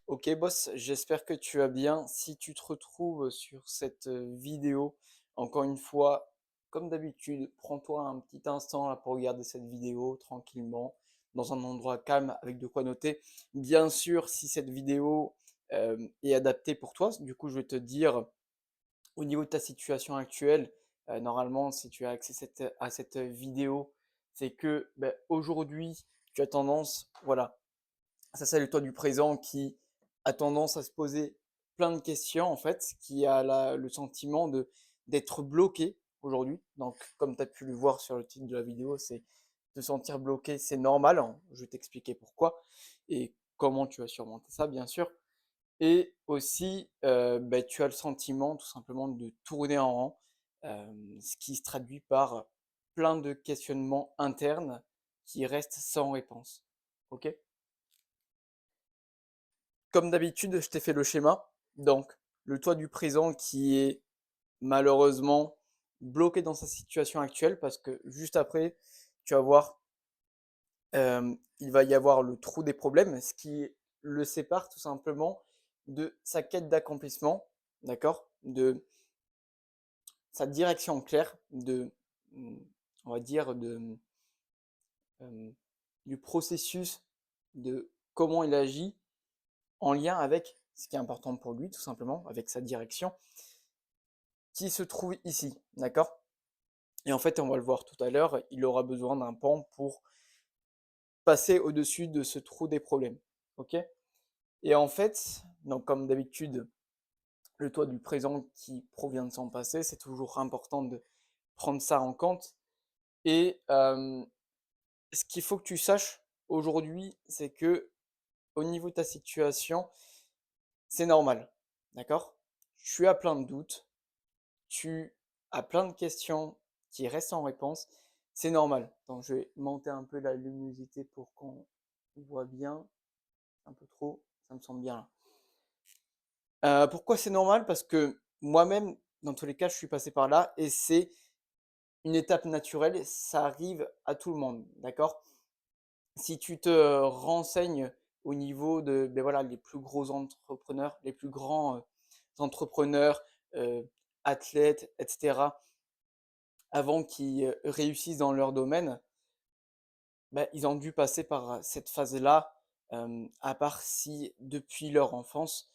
Ok boss, j'espère que tu vas bien. Si tu te retrouves sur cette vidéo, encore une fois, comme d'habitude, prends-toi un petit instant là pour regarder cette vidéo tranquillement, dans un endroit calme avec de quoi noter. Bien sûr, si cette vidéo est adaptée pour toi, du coup je vais te dire au niveau de ta situation actuelle, normalement si tu as accès à cette vidéo, c'est que ben, aujourd'hui tu as tendance, voilà, ça, c'est le toi du présent qui a tendance à se poser plein de questions, en fait, qui a le sentiment d'être bloqué aujourd'hui. Donc, comme tu as pu le voir sur le titre de la vidéo, c'est te sentir bloqué, c'est normal, hein. Je vais t'expliquer pourquoi et comment tu vas surmonter ça, bien sûr. Et aussi, bah, tu as le sentiment tout simplement de tourner en rond, ce qui se traduit par plein de questionnements internes qui restent sans réponse. Ok. Comme d'habitude, je t'ai fait le schéma. Donc, le toi du présent qui est malheureusement bloqué dans sa situation actuelle parce que juste après, tu vas voir, il va y avoir le trou des problèmes, ce qui le sépare tout simplement de sa quête d'accomplissement, d'accord? De sa direction claire, mmh, on va dire, hem, du processus de comment il agit en lien avec ce qui est important pour lui, tout simplement, avec sa direction, qui se trouve ici, d'accord? Et en fait, on va le voir tout à l'heure, il aura besoin d'un pan pour passer au-dessus de ce trou des problèmes, ok? Et en fait, donc comme d'habitude, le toi du présent qui provient de son passé, c'est toujours important de prendre ça en compte. Et ce qu'il faut que tu saches aujourd'hui, c'est que au niveau de ta situation, c'est normal, d'accord? Tu as plein de doutes, tu as plein de questions qui restent sans réponse, c'est normal. Donc, je vais monter un peu la luminosité pour qu'on voit bien. Un peu trop, ça me semble bien là. Pourquoi c'est normal? Parce que moi-même, dans tous les cas, je suis passé par là et c'est une étape naturelle, ça arrive à tout le monde, d'accord? Si tu te renseignes au niveau de, ben voilà, les plus gros entrepreneurs, les plus grands entrepreneurs, heu, athlètes, etc., avant qu'ils réussissent dans leur domaine, bah, ils ont dû passer par cette phase-là, à part si depuis leur enfance,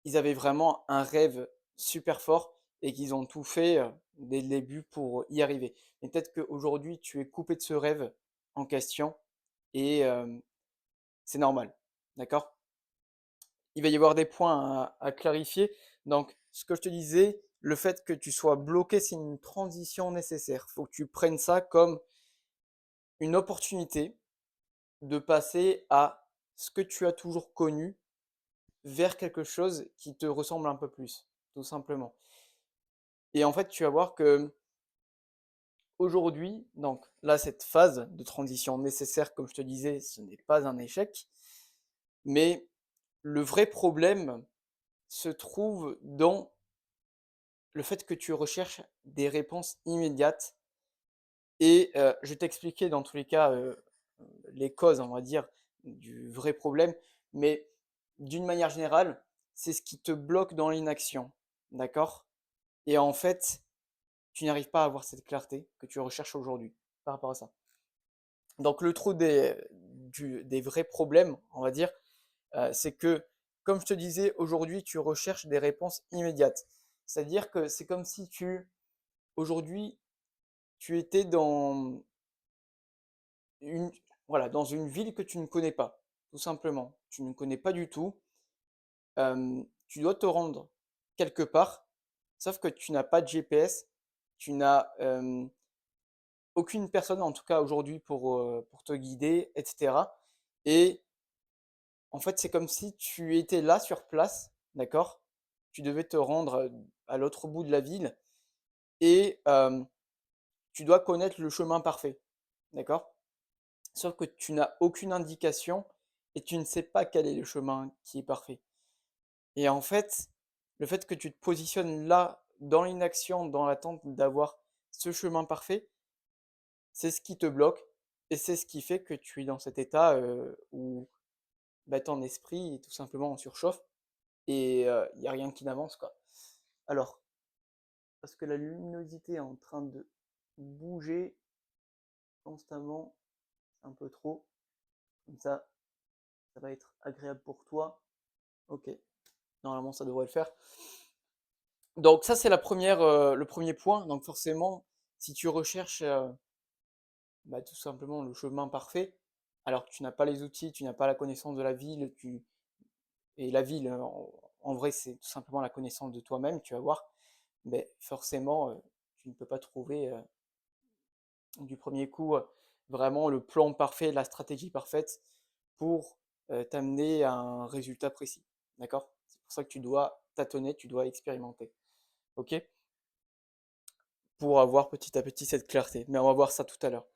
ils avaient vraiment un rêve super fort et qu'ils ont tout fait, dès le début pour y arriver. Mais peut-être qu'aujourd'hui, tu es coupé de ce rêve en question et c'est normal, d'accord? Il va y avoir des points à clarifier. Donc, ce que je te disais, le fait que tu sois bloqué, c'est une transition nécessaire. Il faut que tu prennes ça comme une opportunité de passer à ce que tu as toujours connu vers quelque chose qui te ressemble un peu plus, tout simplement. Et en fait, tu vas voir que aujourd'hui, donc là, cette phase de transition nécessaire, comme je te disais, ce n'est pas un échec, mais le vrai problème se trouve dans le fait que tu recherches des réponses immédiates. Et je vais t'expliquer dans tous les cas, les causes, on va dire, du vrai problème, mais d'une manière générale, c'est ce qui te bloque dans l'inaction, d'accord? Et en fait, tu n'arrives pas à avoir cette clarté que tu recherches aujourd'hui par rapport à ça. Donc le trou des vrais problèmes, on va dire, c'est que, comme je te disais, aujourd'hui, tu recherches des réponses immédiates. C'est-à-dire que c'est comme si aujourd'hui, tu étais dans une voilà, dans une ville que tu ne connais pas, tout simplement. Tu ne connais pas du tout, tu dois te rendre quelque part, sauf que tu n'as pas de GPS, tu n'as, aucune personne, en tout cas aujourd'hui, pour te guider et cetera. Et en fait, c'est comme si tu étais là sur place, d'accord? Tu devais te rendre, à l'autre bout de la ville et tu dois connaître le chemin parfait, d'accord? Sauf que tu n'as aucune indication et tu ne sais pas quel est le chemin qui est parfait. Et en fait, le fait que tu te positionnes là, dans l'inaction, dans l'attente d'avoir ce chemin parfait, c'est ce qui te bloque et c'est ce qui fait que tu es dans cet état, où bah, ton esprit est tout simplement en surchauffe et il y a rien qui n'avance, quoi. Alors, parce que la luminosité est en train de bouger constamment, un peu trop, comme ça va être agréable pour toi. OK, normalement ça devrait le faire. Donc ça, c'est le premier point. Donc forcément, si tu recherches, bah, tout simplement le chemin parfait, alors que tu n'as pas les outils, tu n'as pas la connaissance de la ville, et la ville, en vrai, c'est tout simplement la connaissance de toi-même, tu vas voir. Mais forcément, tu ne peux pas trouver, du premier coup, vraiment le plan parfait, la stratégie parfaite pour, t'amener à un résultat précis. D'accord? C'est pour ça que tu dois tâtonner, tu dois expérimenter. OK? Pour avoir petit à petit cette clarté. Mais on va voir ça tout à l'heure.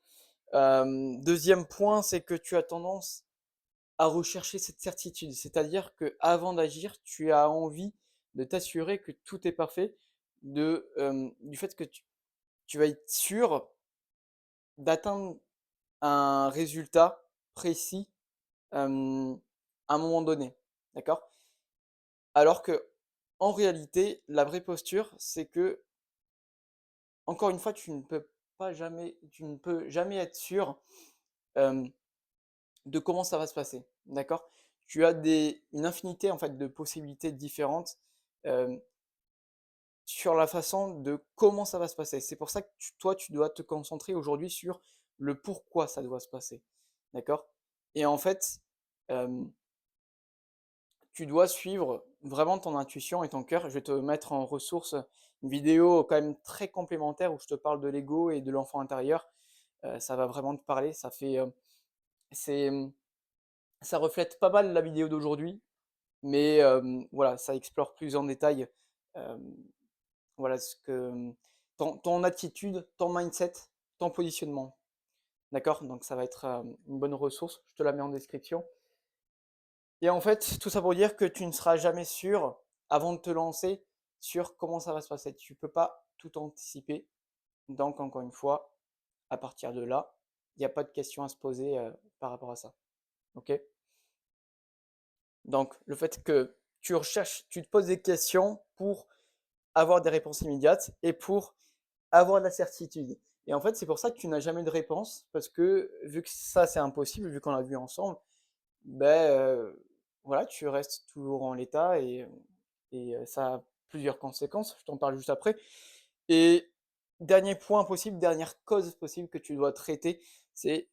2e point, c'est que tu as tendance à rechercher cette certitude. C'est-à-dire qu'avant d'agir, tu as envie de t'assurer que tout est parfait, du fait que tu vas être sûr d'atteindre un résultat précis, à un moment donné. D'accord? Alors que en réalité, la vraie posture, c'est que, encore une fois, tu ne peux jamais être sûr, hem, de comment ça va se passer. D'accord? Tu as une infinité, en fait, de possibilités différentes, hem, sur la façon de comment ça va se passer. C'est pour ça que toi, tu dois te concentrer aujourd'hui sur le pourquoi ça doit se passer. D'accord? Et en fait, hem tu dois suivre vraiment ton intuition et ton cœur. Je vais te mettre en ressource une vidéo quand même très complémentaire où je te parle de l'ego et de l'enfant intérieur. Ça va vraiment te parler. C'est, ça reflète pas mal la vidéo d'aujourd'hui, mais voilà, ça explore plus en détail, hem, voilà ce que, ton attitude, ton mindset, ton positionnement. D'accord? Donc ça va être, une bonne ressource. Je te la mets en description. Et en fait, tout ça pour dire que tu ne seras jamais sûr, avant de te lancer, sur comment ça va se passer. Tu peux pas tout anticiper. Donc encore une fois, à partir de là, il y a pas de questions à se poser, par rapport à ça. OK? Donc le fait que tu te poses des questions pour avoir des réponses immédiates et pour avoir de la certitude. Et en fait, c'est pour ça que tu n'as jamais de réponse parce que vu que ça, c'est impossible, vu qu'on l'a vu ensemble, ben voilà, tu restes toujours en l'état et ça a plusieurs conséquences, je t'en parle juste après. Et dernier point possible, dernière cause possible que tu dois traiter, c'est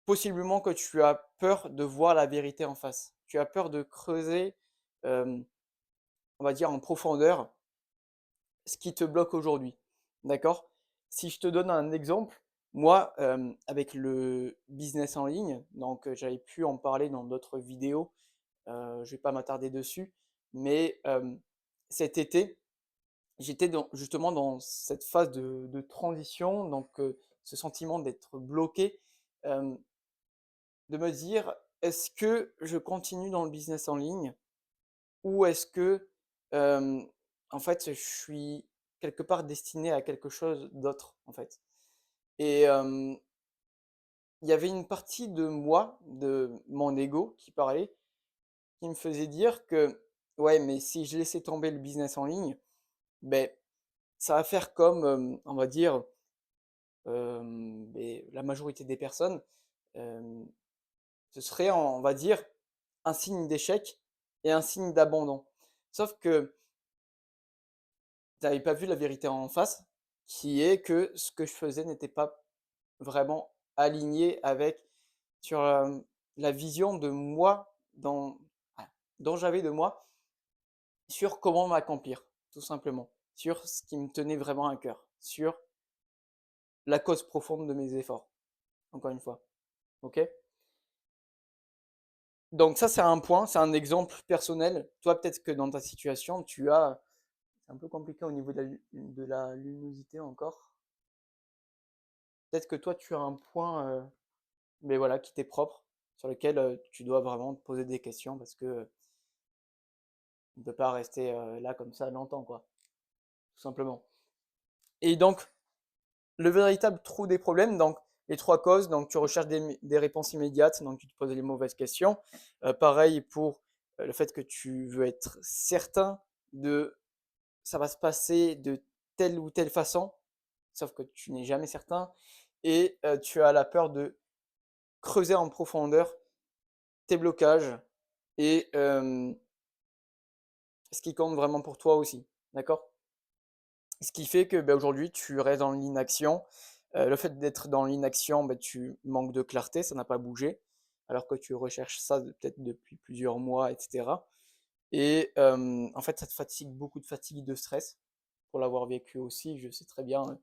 possiblement que tu as peur de voir la vérité en face. Tu as peur de creuser, hem, on va dire en profondeur, ce qui te bloque aujourd'hui. D'accord? Si je te donne un exemple, moi, avec le business en ligne, donc j'avais pu en parler dans d'autres vidéos, je vais pas m'attarder dessus, mais cet été, j'étais justement dans cette phase de transition, donc ce sentiment d'être bloqué, hem, de me dire: «Est-ce que je continue dans le business en ligne ou est-ce que, hem, en fait, je suis quelque part destiné à quelque chose d'autre, en fait?» Et il y avait une partie de moi, de mon ego qui parlait, qui me faisait dire que: «Ouais, mais si je laissais tomber le business en ligne, beh, ça va faire comme, on va dire, beh, la majorité des personnes, hem, ce serait, on va dire, un signe d'échec et un signe d'abandon». Sauf que tu avais pas vu la vérité en face, qui est que ce que je faisais n'était pas vraiment aligné avec sur, la vision de moi dont j'avais de moi, sur comment m'accomplir, tout simplement. Sur ce qui me tenait vraiment à cœur, sur la cause profonde de mes efforts, encore une fois. OK? Donc ça, c'est un point, c'est un exemple personnel. Toi, peut-être que dans ta situation, c'est un peu compliqué au niveau de la luminosité encore. Peut-être que toi, tu as un point, mais voilà, qui t'est propre, sur lequel, tu dois vraiment te poser des questions parce que, on ne peut pas rester, là comme ça longtemps, quoi, tout simplement. Et donc, le véritable trou des problèmes, donc les 3 causes, donc tu recherches des réponses immédiates, donc tu te poses les mauvaises questions. Pareil pour, le fait que tu veux être certain de ça va se passer de telle ou telle façon, sauf que tu n'es jamais certain et tu as la peur de creuser en profondeur tes blocages et ce qui compte vraiment pour toi aussi, d'accord? Ce qui fait que, bah, aujourd'hui, tu restes dans l'inaction. Le fait d'être dans l'inaction, bah, tu manques de clarté, ça n'a pas bougé, alors que tu recherches ça peut-être depuis plusieurs mois et cetera et en fait, ça te fatigue, beaucoup de fatigue et de stress. Pour l'avoir vécu aussi, je sais très bien,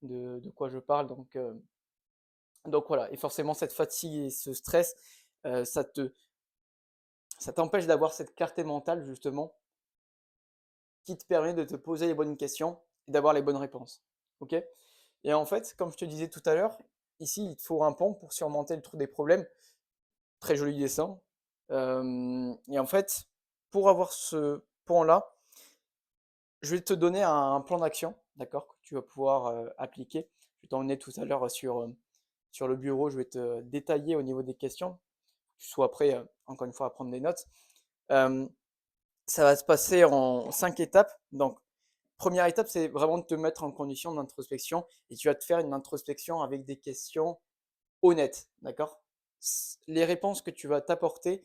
de quoi je parle donc voilà et forcément cette fatigue et ce stress, ça t'empêche d'avoir cette clarté mentale justement qui te permet de te poser les bonnes questions et d'avoir les bonnes réponses. OK? Et en fait, comme je te disais tout à l'heure, ici, il te faut un pont pour surmonter le trou des problèmes. Très joli dessin. Et en fait, pour avoir ce pont-là, je vais te donner un plan d'action, d'accord? Que tu vas pouvoir, appliquer. Je vais t'emmener tout à l'heure sur le bureau, je vais te détailler au niveau des questions. Tu sois prêt, encore une fois, à prendre des notes. Hem, Ça va se passer en 5 étapes. Donc, première étape, c'est vraiment de te mettre en condition d'introspection et tu vas te faire une introspection avec des questions honnêtes, d'accord? Les réponses que tu vas t'apporter,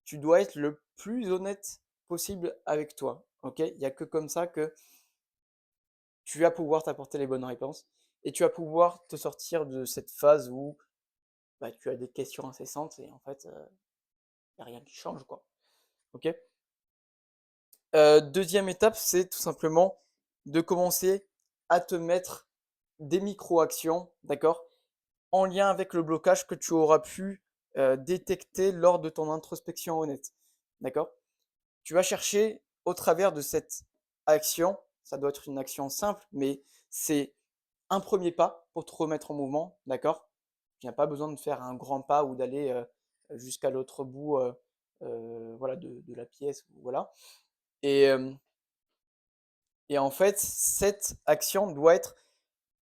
tu dois être le plus honnête possible avec toi, OK? Il y a que comme ça que tu vas pouvoir t'apporter les bonnes réponses et tu vas pouvoir te sortir de cette phase où, bah, tu as des questions incessantes et en fait, il y a rien qui change, quoi, OK? 2e étape, c'est tout simplement de commencer à te mettre des micro-actions, d'accord? En lien avec le blocage que tu auras pu, détecter lors de ton introspection honnête, d'accord? Tu vas chercher au travers de cette action, ça doit être une action simple, mais c'est un premier pas pour te remettre en mouvement, d'accord? Tu n'as pas besoin de faire un grand pas ou d'aller, jusqu'à l'autre bout, voilà de la pièce, voilà et hem et en fait, cette action doit être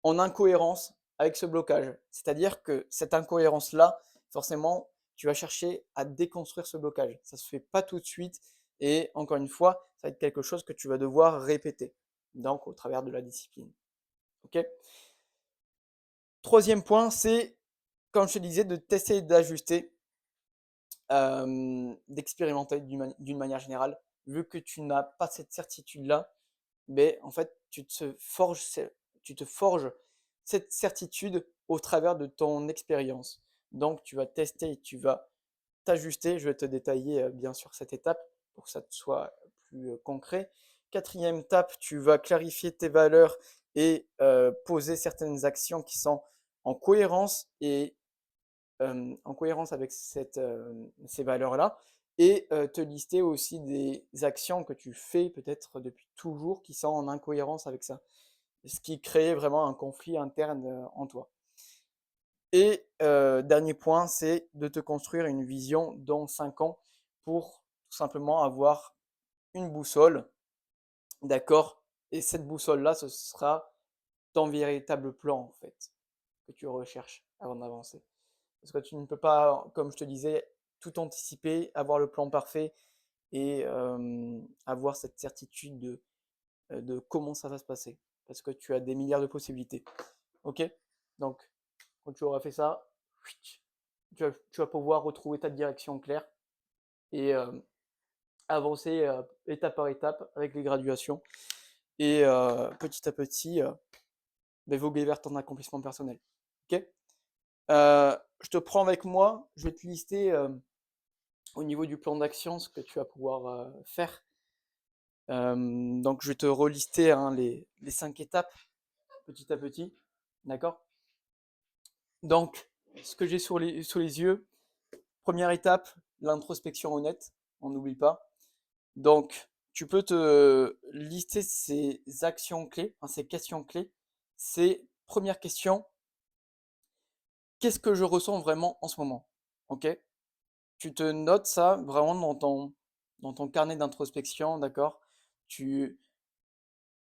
en incohérence avec ce blocage. C'est-à-dire que cette incohérence-là, forcément, tu vas chercher à déconstruire ce blocage. Ça ne se fait pas tout de suite et encore une fois, ça va être quelque chose que tu vas devoir répéter, donc au travers de la discipline. OK? 3e point, c'est, comme je te disais, de tester et d'ajuster, d'expérimenter d'une manière générale. Vu que tu n'as pas cette certitude-là, mais en fait, tu te forges cette certitude au travers de ton expérience. Donc tu vas tester et tu vas t'ajuster. Je vais te détailler, bien sûr cette étape pour que ça te soit plus, concret. 4e étape, tu vas clarifier tes valeurs et poser certaines actions qui sont en cohérence et en cohérence avec ces valeurs-là et te lister aussi des actions que tu fais peut-être depuis toujours qui sont en incohérence avec ça. Ce qui crée vraiment un conflit interne, en toi. Et dernier point, c'est de te construire une vision dans 5 ans pour tout simplement avoir une boussole, d'accord? Et cette boussole-là, ce sera ton véritable plan, en fait, que tu recherches avant d'avancer. Parce que tu ne peux pas, comme je te disais, tout anticiper, avoir le plan parfait et avoir cette certitude de comment ça va se passer. Parce que tu as des milliards de possibilités. OK? Donc, quand tu auras fait ça, tu vas pouvoir retrouver ta direction claire et avancer étape par étape avec les graduations et petit à petit, voguer vers ton accomplissement personnel. OK? Je te prends avec moi, je vais te lister, au niveau du plan d'action, ce que tu vas pouvoir, faire. Donc je vais te relister, hein, les 5 étapes, petit à petit, d'accord? Donc ce que j'ai sous les yeux, première étape, l'introspection honnête, on n'oublie pas. Donc tu peux te lister ces actions clés, enfin ces questions clés. C'est première question: «Qu'est-ce que je ressens vraiment en ce moment?» OK? Tu te notes ça vraiment dans ton carnet d'introspection, d'accord? Tu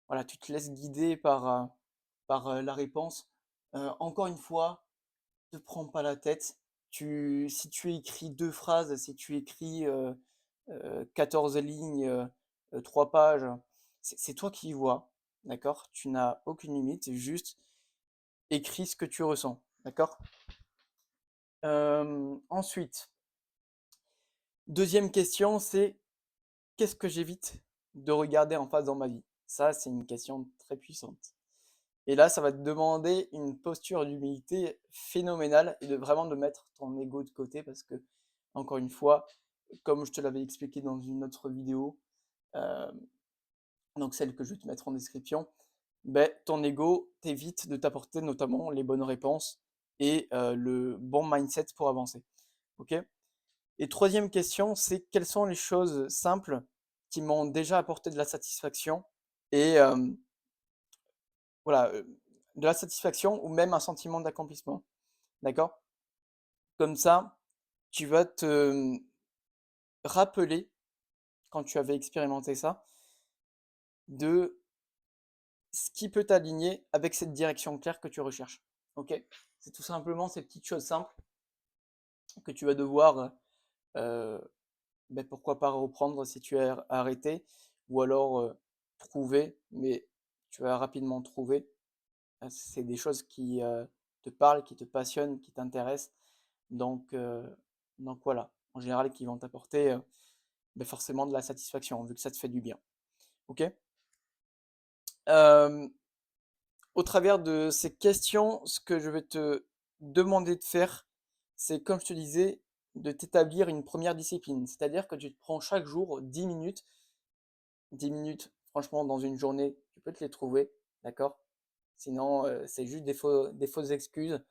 Voilà, tu te laisses guider par, la réponse. Encore une fois, te prends pas la tête. Si tu écris 2 phrases, si tu écris, 14 lignes, 3 pages, c'est toi qui vois, d'accord? Tu n'as aucune limite, juste écris ce que tu ressens, d'accord? Ensuite, deuxième question, c'est: «Qu'est-ce que j'évite de regarder en face dans ma vie?» Ça, c'est une question très puissante. Et là, ça va te demander une posture d'humilité phénoménale et de vraiment de mettre ton ego de côté parce que, encore une fois, comme je te l'avais expliqué dans une autre vidéo, euh, donc celle que je vais te mettre en description, ben, ton ego t'évite de t'apporter notamment les bonnes réponses et le bon mindset pour avancer. Ok. Et troisième question, c'est quelles sont les choses simples qui m'ont déjà apporté de la satisfaction et voilà, de la satisfaction ou même un sentiment d'accomplissement. D'accord? Comme ça, tu vas te rappeler, quand tu avais expérimenté ça, de ce qui peut t'aligner avec cette direction claire que tu recherches. Ok? C'est tout simplement ces petites choses simples que tu vas devoir, euh, ben, pourquoi pas reprendre si tu as arrêté, ou alors trouver, mais tu vas rapidement trouver. C'est des choses qui te parlent, qui te passionnent, qui t'intéressent. Donc, euh, donc voilà, en général, qui vont t'apporter ben forcément de la satisfaction, vu que ça te fait du bien. Ok? Euh, Au travers de ces questions, ce que je vais te demander de faire, c'est, comme je te disais, de t'établir une première discipline. C'est-à-dire que tu te prends chaque jour 10 minutes. 10 minutes, franchement, dans une journée, tu peux te les trouver, d'accord? Sinon, c'est juste des fausses excuses.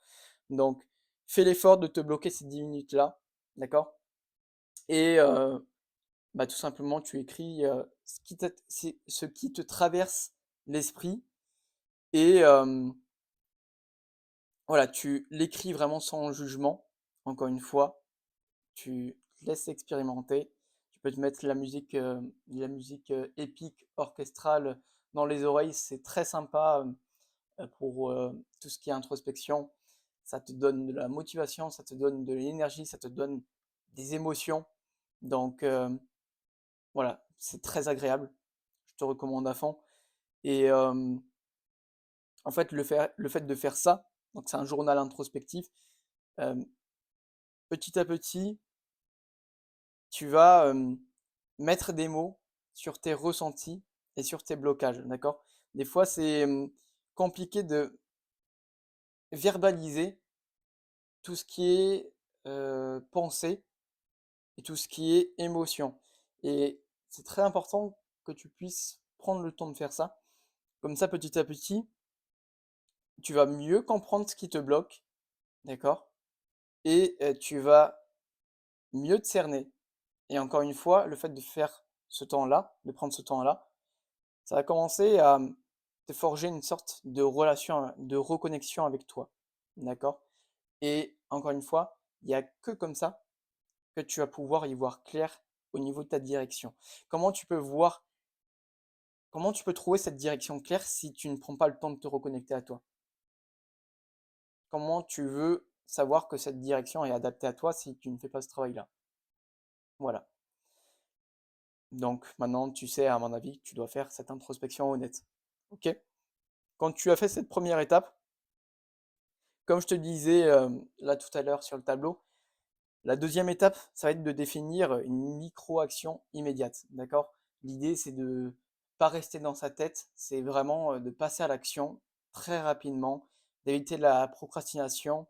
Donc, fais l'effort de te bloquer ces 10 minutes-là, d'accord? Et bah, tout simplement, tu écris ce qui te traverse l'esprit et voilà, tu l'écris vraiment sans jugement. Encore une fois, tu te laisses expérimenter. Tu peux te mettre la musique épique, orchestrale dans les oreilles. C'est très sympa pour tout ce qui est introspection. Ça te donne de la motivation, ça te donne de l'énergie, ça te donne des émotions. Donc voilà, c'est très agréable. Je te recommande à fond. Et en fait, le fait de faire ça, donc c'est un journal introspectif, euh, petit à petit, tu vas mettre des mots sur tes ressentis et sur tes blocages, d'accord? Des fois, c'est compliqué de verbaliser tout ce qui est pensée et tout ce qui est émotion. Et c'est très important que tu puisses prendre le temps de faire ça. Comme ça, petit à petit, tu vas mieux comprendre ce qui te bloque, d'accord? Et tu vas mieux te cerner. Et encore une fois, le fait de faire ce temps-là, de prendre ce temps-là, ça va commencer à te forger une sorte de relation, de reconnexion avec toi, d'accord? Et encore une fois, il n'y a que comme ça que tu vas pouvoir y voir clair au niveau de ta direction. Comment tu peux voir, comment tu peux trouver cette direction claire si tu ne prends pas le temps de te reconnecter à toi? Comment tu veux savoir que cette direction est adaptée à toi si tu ne fais pas ce travail-là? Voilà. Donc maintenant, tu sais, à mon avis, que tu dois faire cette introspection honnête. Ok? Quand tu as fait cette première étape, comme je te disais là tout à l'heure sur le tableau, la deuxième étape, ça va être de définir une micro-action immédiate. D'accord? L'idée, c'est de pas rester dans sa tête, c'est vraiment de passer à l'action très rapidement, d'éviter la procrastination.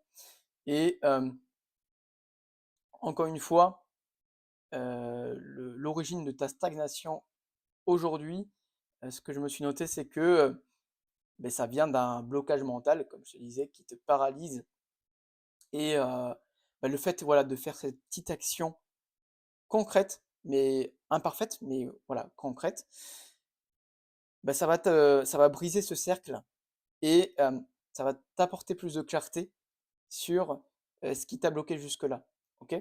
Et encore une fois, l'origine de ta stagnation aujourd'hui, ce que je me suis noté, c'est que ben, ça vient d'un blocage mental, comme je te disais, qui te paralyse. Et ben, le fait voilà, de faire cette petite action concrète, mais imparfaite, mais voilà, concrète, ben, ça va briser ce cercle et ça va t'apporter plus de clarté sur ce qui t'a bloqué jusque-là. Ok.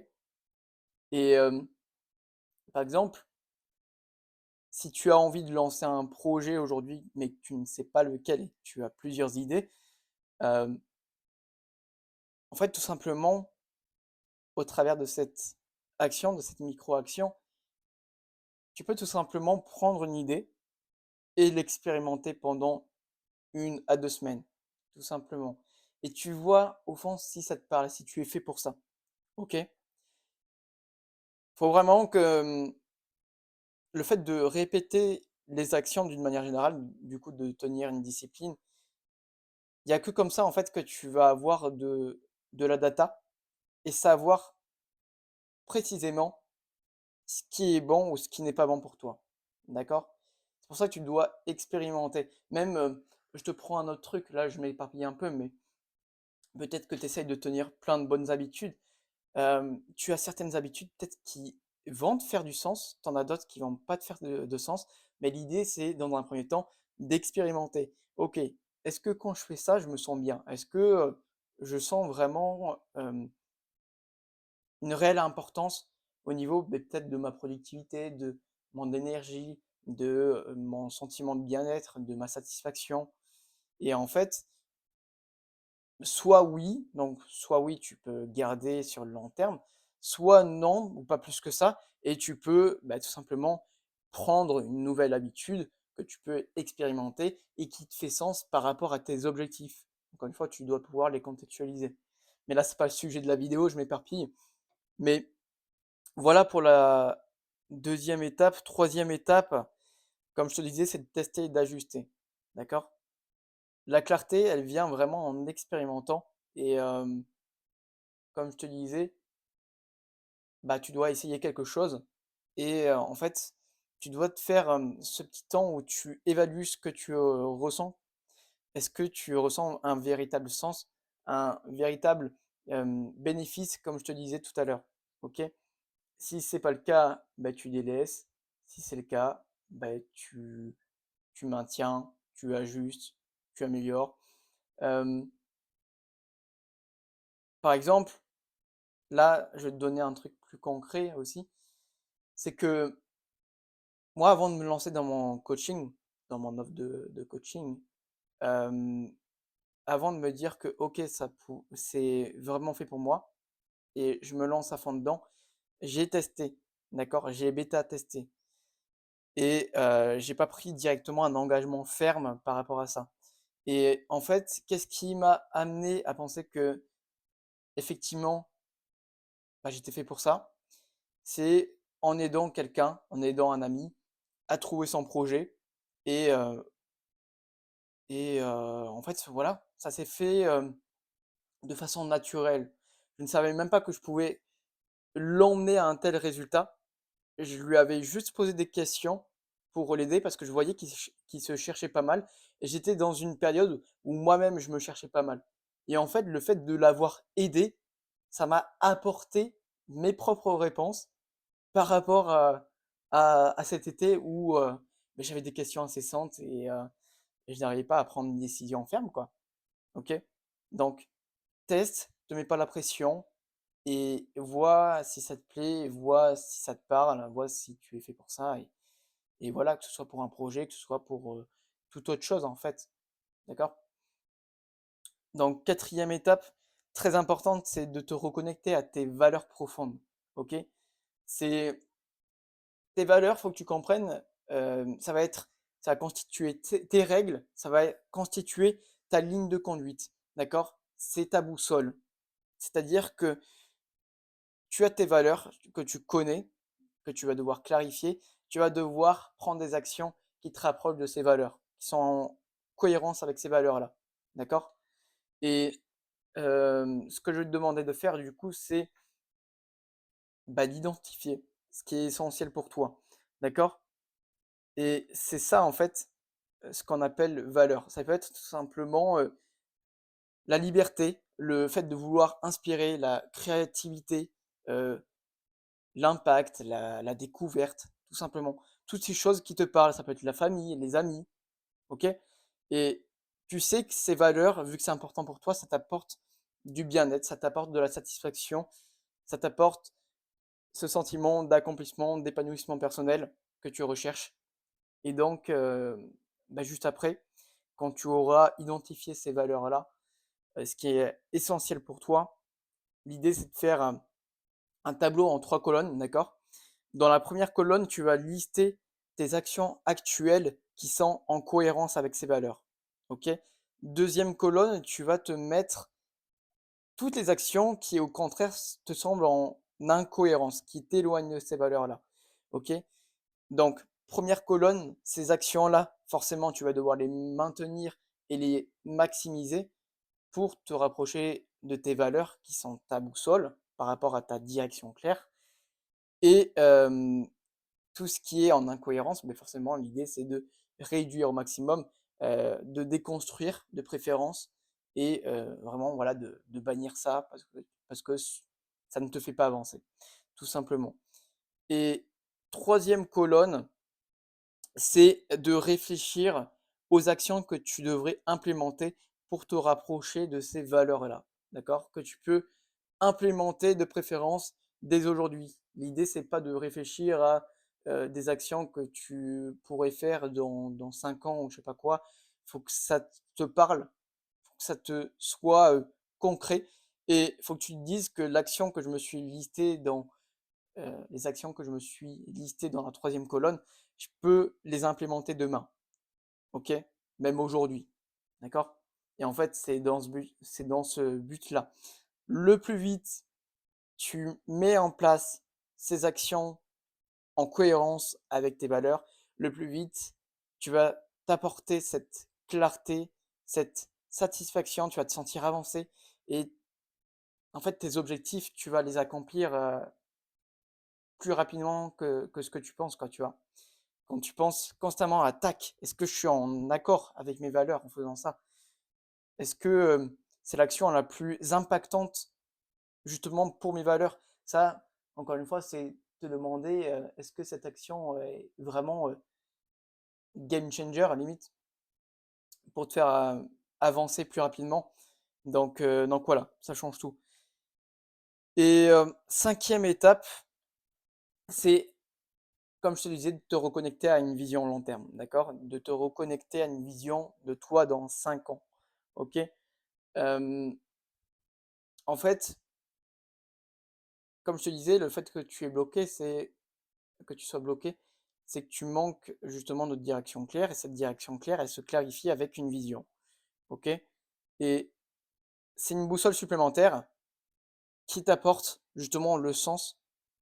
Et par exemple, si tu as envie de lancer un projet aujourd'hui, mais que tu ne sais pas lequel, et que tu as plusieurs idées, euh, En fait, tout simplement, au travers de cette action, de cette micro-action, tu peux tout simplement prendre une idée et l'expérimenter pendant 1 à 2 semaines, tout simplement. Et tu vois au fond si ça te parle, si tu es fait pour ça. OK? Faut vraiment que, le fait de répéter les actions d'une manière générale, du coup de tenir une discipline, il y a que comme ça en fait que tu vas avoir de la data et savoir précisément ce qui est bon ou ce qui n'est pas bon pour toi. D'accord? C'est pour ça que tu dois expérimenter. Même, je te prends un autre truc, là je m'éparpille un peu, mais peut-être que tu essayes de tenir plein de bonnes habitudes. Tu as certaines habitudes peut-être qui vont te faire du sens, tu en as d'autres qui vont pas te faire de sens, mais l'idée c'est dans un premier temps d'expérimenter. OK, est-ce que quand je fais ça, je me sens bien? Est-ce que, je sens vraiment, une réelle importance au niveau, beh, peut-être de ma productivité, de mon énergie, de, mon sentiment de bien-être, de ma satisfaction? Et en fait, soit oui, tu peux garder sur le long terme, soit non, ou pas plus que ça, et tu peux, bah, tout simplement prendre une nouvelle habitude que tu peux expérimenter et qui te fait sens par rapport à tes objectifs. Encore une fois, tu dois pouvoir les contextualiser. Mais là, c'est pas le sujet de la vidéo, je m'éparpille. Mais voilà pour la deuxième étape. Troisième étape, comme je te disais, c'est de tester et d'ajuster. D'accord? La clarté, elle vient vraiment en expérimentant et comme je te disais, bah, tu dois essayer quelque chose et en fait, tu dois te faire, ce petit temps où tu évalues ce que tu, ressens. Est-ce que tu ressens un véritable sens, un véritable, bénéfice comme je te disais tout à l'heure? OK? Si c'est pas le cas, bah, tu délaisses. Si c'est le cas, bah, tu maintiens, tu ajustes, tu améliores. Hem, Par exemple, là, je vais te donner un truc plus concret aussi, c'est que moi, avant de me lancer dans mon coaching, dans mon offre de coaching, hem, avant de me dire que OK, c'est vraiment fait pour moi et je me lance à fond dedans, j'ai testé, d'accord? J'ai bêta testé et j'ai pas pris directement un engagement ferme par rapport à ça. Et en fait, qu'est-ce qui m'a amené à penser que effectivement, bah, j'étais fait pour ça? C'est en aidant quelqu'un, en aidant un ami à trouver son projet et en fait, voilà, ça s'est fait, de façon naturelle. Je ne savais même pas que je pouvais l'emmener à un tel résultat. Je lui avais juste posé des questions pour l'aider parce que je voyais qu'il se cherchait pas mal et j'étais dans une période où moi-même je me cherchais pas mal. Et en fait, le fait de l'avoir aidé, ça m'a apporté mes propres réponses par rapport à cet été où, beh, j'avais des questions incessantes et je n'arrivais pas à prendre une décision ferme, quoi. OK? Donc teste, te mets pas la pression et vois si ça te plaît, vois si ça te parle, vois si tu es fait pour ça et voilà, que ce soit pour un projet, que ce soit pour, toute autre chose, en fait. D'accord? Donc quatrième étape, très importante, c'est de te reconnecter à tes valeurs profondes. OK? C'est tes valeurs, faut que tu comprennes, ça va constituer tes règles, ça va constituer ta ligne de conduite. D'accord? C'est ta boussole. C'est-à-dire que tu as tes valeurs que tu connais, que tu vas devoir clarifier, tu vas devoir prendre des actions qui te rapprochent de ces valeurs, qui sont en cohérence avec ces valeurs-là. D'accord? Et ce que je vais te demander de faire du coup, c'est, bah, d'identifier ce qui est essentiel pour toi. D'accord? Et c'est ça en fait, ce qu'on appelle valeur. Ça peut être tout simplement, la liberté, le fait de vouloir inspirer, la créativité, heu, l'impact, la découverte, tout simplement. Toutes ces choses qui te parlent, ça peut être la famille, les amis, OK? Et tu sais que ces valeurs, vu que c'est important pour toi, ça t'apporte du bien-être, ça t'apporte de la satisfaction, ça t'apporte ce sentiment d'accomplissement, d'épanouissement personnel que tu recherches. Et donc, bah, juste après, quand tu auras identifié ces valeurs-là, ce qui est essentiel pour toi, l'idée, c'est de faire un tableau en 3 colonnes, d'accord? Dans la première colonne, tu vas lister tes actions actuelles qui sont en cohérence avec ces valeurs. OK? Deuxième colonne, tu vas te mettre toutes les actions qui, au contraire, te semblent en incohérence, qui t'éloignent de ces valeurs-là. OK? Donc, première colonne, ces actions-là, forcément, tu vas devoir les maintenir et les maximiser pour te rapprocher de tes valeurs qui sont ta boussole par rapport à ta direction claire. Et tout ce qui est en incohérence, mais forcément, l'idée, c'est de réduire au maximum, de déconstruire de préférence et vraiment, voilà, de bannir ça parce que ça ne te fait pas avancer, tout simplement. Et troisième colonne, c'est de réfléchir aux actions que tu devrais implémenter pour te rapprocher de ces valeurs-là, d'accord? Que tu peux implémenter de préférence dès aujourd'hui. L'idée, c'est pas de réfléchir à des actions que tu pourrais faire dans 5 ans ou je sais pas quoi. Il faut que ça te parle, faut que ça te soit concret et il faut que tu te dises que l'action que je me suis listée dans les actions que je me suis listées dans la troisième colonne, je peux les implémenter demain, ok? Même aujourd'hui, d'accord? Et en fait, c'est dans ce but-là. Le plus vite tu mets en place ces actions en cohérence avec tes valeurs, le plus vite tu vas t'apporter cette clarté, cette satisfaction, tu vas te sentir avancer et en fait tes objectifs, tu vas les accomplir plus rapidement que ce que tu penses, quoi, tu vois. Quand tu penses constamment à tac, est-ce que je suis en accord avec mes valeurs en faisant ça? Est-ce que c'est l'action la plus impactante justement pour mes valeurs? Ça, encore une fois, c'est te demander est-ce que cette action est vraiment game changer à la limite pour te faire avancer plus rapidement. Donc voilà, ça change tout. Et cinquième étape, c'est comme je te disais, de te reconnecter à une vision long terme, d'accord? De te reconnecter à une vision de toi dans 5 ans, OK? Hem, En fait, comme je te disais, le fait que tu es bloqué, c'est que tu sois bloqué, c'est que tu manques justement de direction claire et cette direction claire, elle se clarifie avec une vision, OK? Et c'est une boussole supplémentaire qui t'apporte justement le sens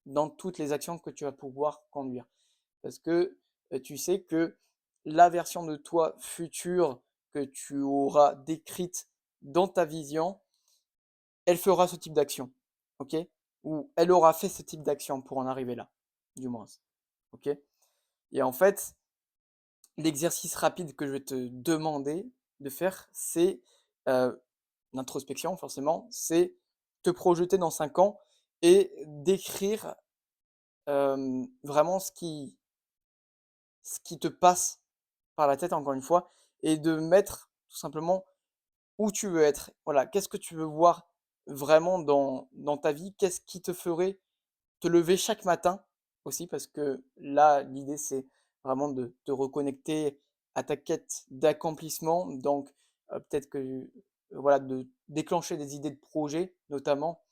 dans toutes les actions que tu vas pouvoir conduire. Parce que tu sais que la version de toi future que tu auras décrite dans ta vision, elle fera ce type d'action, ok? Ou elle aura fait ce type d'action pour en arriver là, du moins, ok? Et en fait, l'exercice rapide que je vais te demander de faire, c'est l'introspection, forcément, c'est te projeter dans 5 ans et d'écrire vraiment ce qui te passe par la tête, encore une fois, et de mettre tout simplement où tu veux être. Voilà, qu'est-ce que tu veux voir vraiment dans ta vie? Qu'est-ce qui te ferait te lever chaque matin aussi? Parce que là, l'idée, c'est vraiment de te reconnecter à ta quête d'accomplissement. Donc, peut-être que voilà, de déclencher des idées de projet, notamment,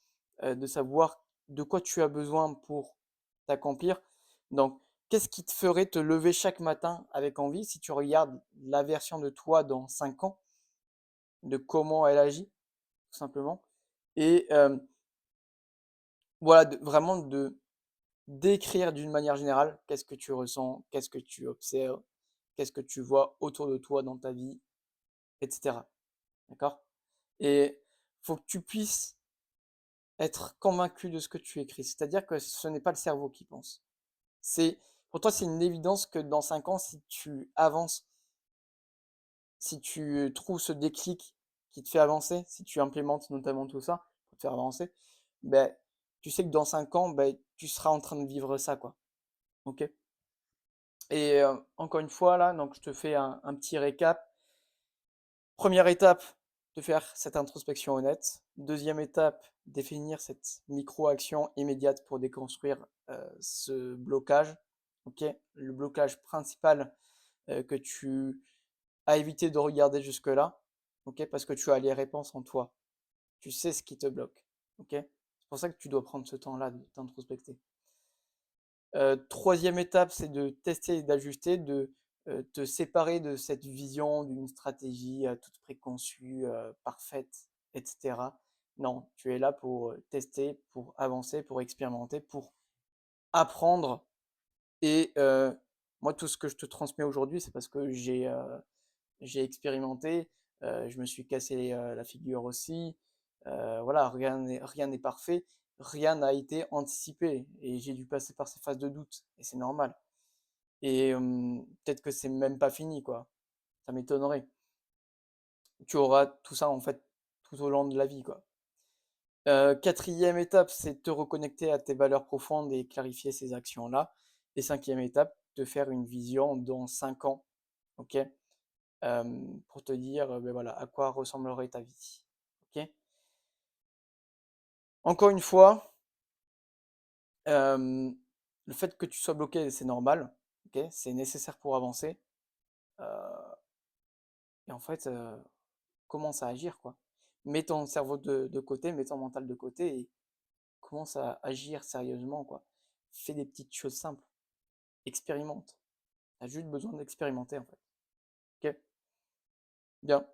de savoir de quoi tu as besoin pour t'accomplir. Donc, qu'est-ce qui te ferait te lever chaque matin avec envie si tu regardes la version de toi dans 5 ans, de comment elle agit, tout simplement. Et voilà, vraiment de d'écrire d'une manière générale qu'est-ce que tu ressens, qu'est-ce que tu observes, qu'est-ce que tu vois autour de toi dans ta vie, etc. D'accord? Et faut que tu puisses être convaincu de ce que tu écris. C'est-à-dire que ce n'est pas le cerveau qui pense. C'est, pour toi, c'est une évidence que dans 5 ans, si tu avances, si tu trouves ce déclic qui te fait avancer, si tu implémentes notamment tout ça pour te faire avancer, ben, tu sais que dans 5 ans, ben, tu seras en train de vivre ça, quoi. Ok? Et encore une fois, là, donc je te fais un petit récap. Première étape, de faire cette introspection honnête. Deuxième étape, définir cette micro-action immédiate pour déconstruire ce blocage. Ok, le blocage principal que tu as évité de regarder jusque-là. Ok, parce que tu as les réponses en toi. Tu sais ce qui te bloque. Ok. C'est pour ça que tu dois prendre ce temps-là de t'introspecter. 3e étape, c'est de tester et d'ajuster, de, te séparer de cette vision d'une stratégie, toute préconçue, parfaite et cetera. Non, tu es là pour, tester, pour avancer, pour expérimenter, pour apprendre et moi tout ce que je te transmets aujourd'hui, c'est parce que j'ai expérimenté, je me suis cassé, la figure aussi, voilà, rien n'est parfait, rien n'a été anticipé et j'ai dû passer par ces phases de doute et c'est normal et peut-être que c'est même pas fini, quoi. Ça m'étonnerait. Tu auras tout ça, en fait, tout au long de la vie, quoi. 4e étape, c'est te reconnecter à tes valeurs profondes et clarifier ces actions-là et 5e étape, te faire une vision dans 5 ans, OK? Pour te dire, beh, voilà, à quoi ressemblerait ta vie, OK? Encore une fois, le fait que tu sois bloqué, c'est normal, OK? C'est nécessaire pour avancer, heu et en fait, commence à agir, quoi. Mets ton cerveau de côté, mets ton mental de côté et commence à agir sérieusement, quoi. Fais des petites choses simples, expérimente. Tu as juste besoin d'expérimenter, en fait, OK? Bien.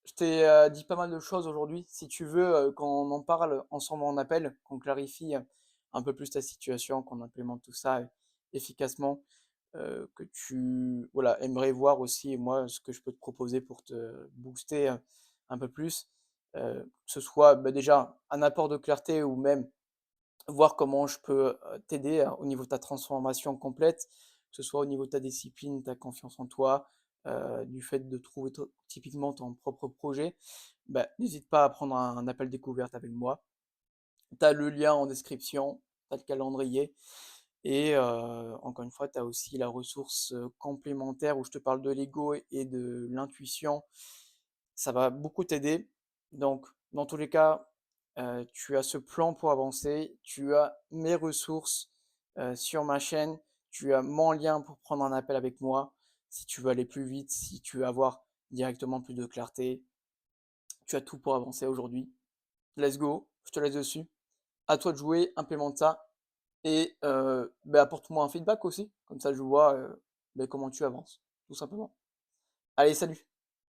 Je t'ai, dit pas mal de choses aujourd'hui. Si tu veux, qu'on en parle ensemble en appel, qu'on clarifie, un peu plus ta situation, qu'on implémente tout ça, efficacement, que tu voilà, aimerais voir aussi moi ce que je peux te proposer pour te booster, un peu plus, que ce soit, bah, déjà un apport de clarté ou même voir comment je peux, t'aider, au niveau de ta transformation complète, que ce soit au niveau de ta discipline, ta confiance en toi, du fait de trouver to typiquement ton propre projet, bah, n'hésite pas à prendre un appel découverte avec moi. Tu as le lien en description, tu as le calendrier et encore une fois, tu as aussi la ressource, complémentaire où je te parle de l'ego et de l'intuition. Ça va beaucoup t'aider. Donc, dans tous les cas, tu as ce plan pour avancer, tu as mes ressources, sur ma chaîne, tu as mon lien pour prendre un appel avec moi. Si tu veux aller plus vite, si tu veux avoir directement plus de clarté, tu as tout pour avancer aujourd'hui. Let's go, je te laisse dessus. À toi de jouer, implémente ça et bah, apporte-moi un feedback aussi, comme ça je vois, beh, comment tu avances, tout simplement. Allez, salut!